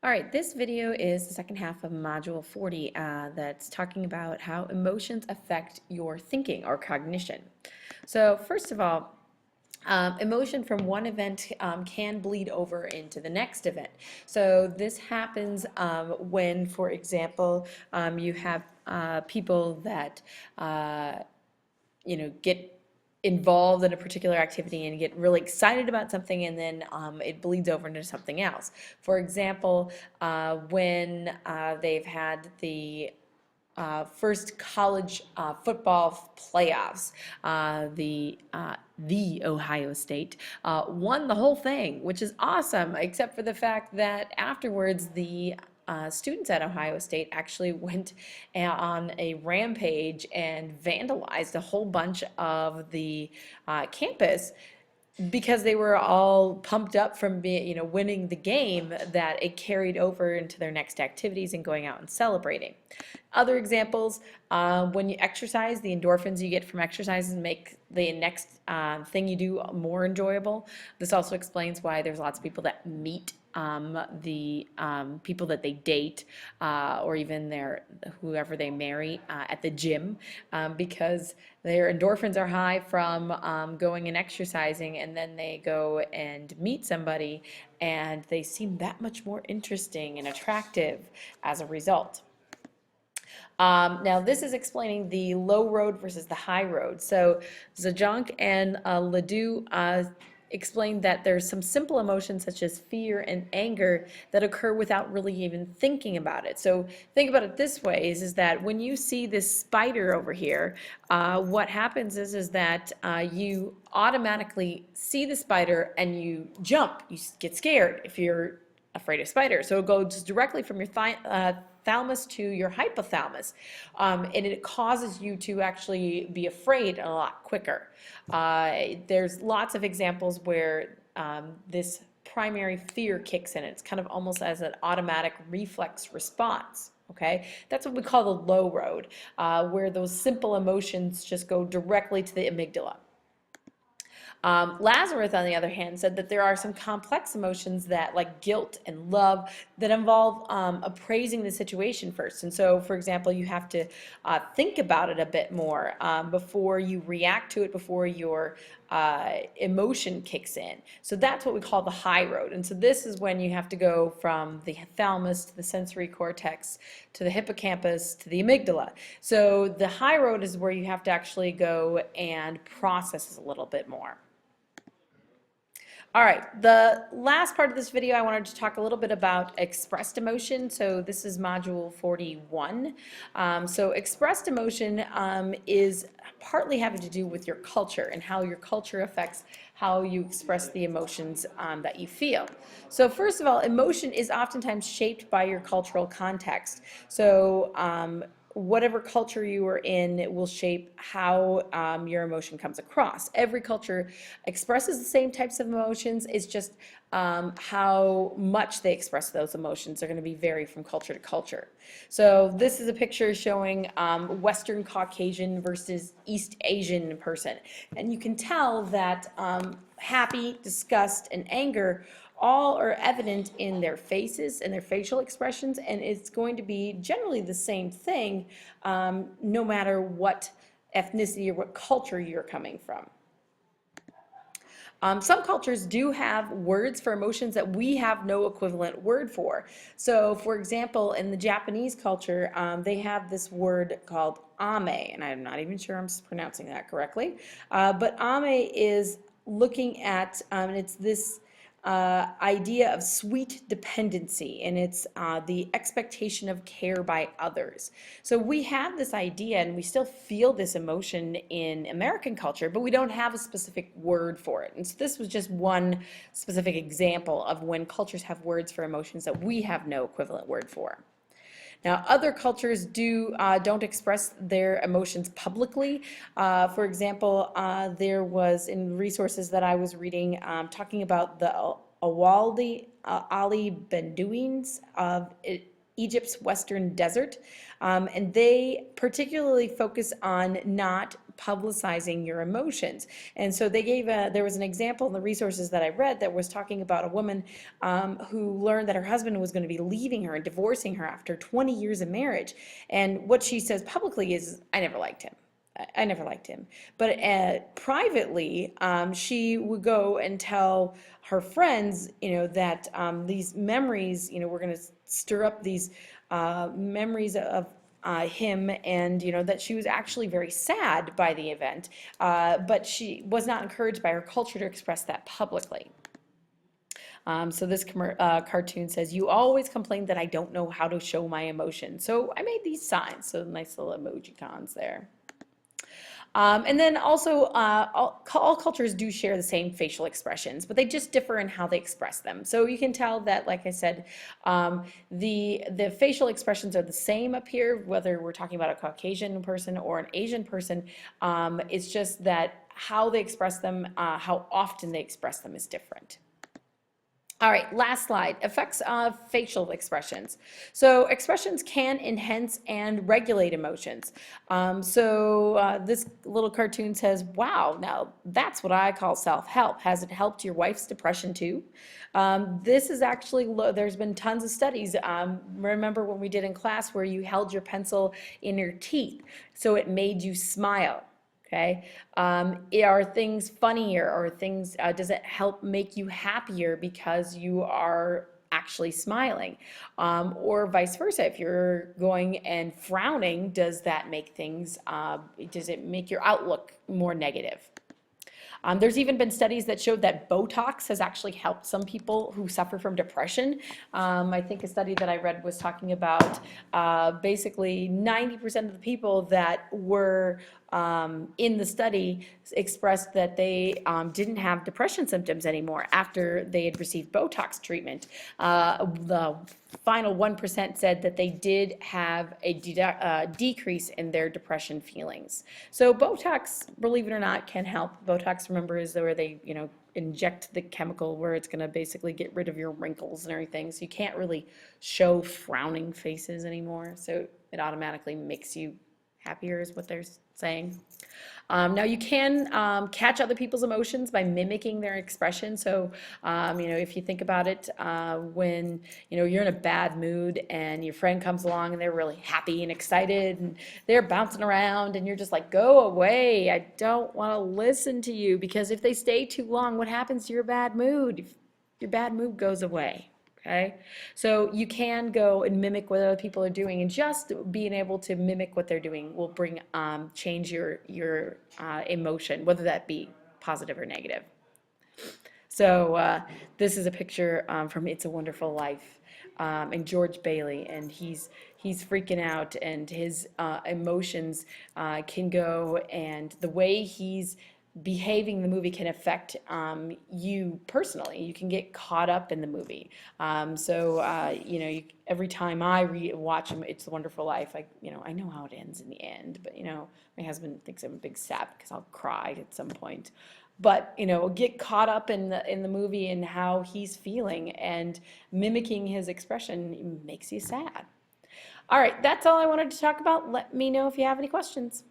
All right, this video is the second half of Module 40 that's talking about how emotions affect your thinking or cognition. So first of all, emotion from one event can bleed over into the next event. So this happens when, for example, you have people that get involved in a particular activity and get really excited about something, and then it bleeds over into something else. For example, when they've had the first college football playoffs. The Ohio State won the whole thing, which is awesome, except for the fact that afterwards the students at Ohio State actually went on a rampage and vandalized a whole bunch of the campus because they were all pumped up from winning the game, that it carried over into their next activities and going out and celebrating. Other examples, when you exercise, the endorphins you get from exercises make the next thing you do more enjoyable. This also explains why there's lots of people that meet the people that they date or even whoever they marry at the gym, because their endorphins are high from going and exercising, and then they go and meet somebody and they seem that much more interesting and attractive as a result. Now this is explaining the low road versus the high road. So Zajonc and Ledoux explained that there's some simple emotions such as fear and anger that occur without really even thinking about it. So think about it this way, is that when you see this spider over here, what happens is that you automatically see the spider and you jump, you get scared if you're afraid of spiders. So it goes directly from your thalamus to your hypothalamus, and it causes you to actually be afraid a lot quicker. There's lots of examples where this primary fear kicks in. It's kind of almost as an automatic reflex response. Okay, that's what we call the low road, where those simple emotions just go directly to the amygdala. Lazarus, on the other hand, said that there are some complex emotions that, like guilt and love, that involve appraising the situation first. And so, for example, you have to think about it a bit more before you react to it, before your emotion kicks in. So that's what we call the high road. And so this is when you have to go from the thalamus to the sensory cortex to the hippocampus to the amygdala. So the high road is where you have to actually go and process a little bit more. All right, the last part of this video, I wanted to talk a little bit about expressed emotion. So this is module 41. So expressed emotion is partly having to do with your culture and how your culture affects how you express the emotions that you feel. So first of all, emotion is oftentimes shaped by your cultural context. So whatever culture you are in, it will shape how your emotion comes across. Every culture expresses the same types of emotions. It's just how much they express those emotions are going to be vary from culture to culture. So this is a picture showing Western Caucasian versus East Asian person. And you can tell that happy, disgust, and anger all are evident in their faces and their facial expressions, and it's going to be generally the same thing no matter what ethnicity or what culture you're coming from. Some cultures do have words for emotions that we have no equivalent word for. So, for example, in the Japanese culture, they have this word called ame, and I'm not even sure I'm pronouncing that correctly, but ame is looking at, it's this idea of sweet dependency, and it's the expectation of care by others. So we have this idea, and we still feel this emotion in American culture, but we don't have a specific word for it. And so this was just one specific example of when cultures have words for emotions that we have no equivalent word for. Now, other cultures don't express their emotions publicly. For example, there was in resources that I was reading talking about the Awaldi Ali Bedouins of Egypt's Western Desert, and they particularly focus on not publicizing your emotions. And so they gave there was an example in the resources that I read that was talking about a woman who learned that her husband was going to be leaving her and divorcing her after 20 years of marriage. And what she says publicly is, I never liked him. I never liked him. But privately, she would go and tell her friends, that these memories, we're going to stir up these memories of him, and that she was actually very sad by the event, but she was not encouraged by her culture to express that publicly. So this cartoon says, you always complain that I don't know how to show my emotion. So I made these signs, so nice little emoji cons there. And then also, all cultures do share the same facial expressions, but they just differ in how they express them. So you can tell that, like I said, the facial expressions are the same up here, whether we're talking about a Caucasian person or an Asian person. It's just that how they express them, how often they express them is different. All right, last slide, effects of facial expressions. So expressions can enhance and regulate emotions. This little cartoon says, wow, now that's what I call self-help. Has it helped your wife's depression too? This is actually, there's been tons of studies. Remember when we did in class where you held your pencil in your teeth, so it made you smile. Okay, are things funnier, or things, does it help make you happier because you are actually smiling? Or vice versa, if you're going and frowning, does that make things, does it make your outlook more negative? There's even been studies that showed that Botox has actually helped some people who suffer from depression. I think a study that I read was talking about basically 90% of the people that were in the study expressed that they didn't have depression symptoms anymore after they had received Botox treatment. The final 1% said that they did have a decrease in their depression feelings. So Botox, believe it or not, can help. Botox, remember, is where they, inject the chemical where it's going to basically get rid of your wrinkles and everything. So you can't really show frowning faces anymore. So it automatically makes you happier, is what they're saying. Now you can catch other people's emotions by mimicking their expression. So, if you think about it, when, you're in a bad mood and your friend comes along and they're really happy and excited and they're bouncing around and you're just like, go away, I don't want to listen to you, because if they stay too long, what happens to your bad mood? Your bad mood goes away. Okay, so you can go and mimic what other people are doing, and just being able to mimic what they're doing will bring change your emotion, whether that be positive or negative. So this is a picture from It's a Wonderful Life, and George Bailey, and he's freaking out, and his emotions can go, and the way he's behaving in the movie can affect you personally. You can get caught up in the movie. Every time I watch It's a Wonderful Life, I know how it ends in the end, but my husband thinks I'm a big sap because I'll cry at some point. But get caught up in the movie and how he's feeling, and mimicking his expression makes you sad. All right, that's all I wanted to talk about. Let me know if you have any questions.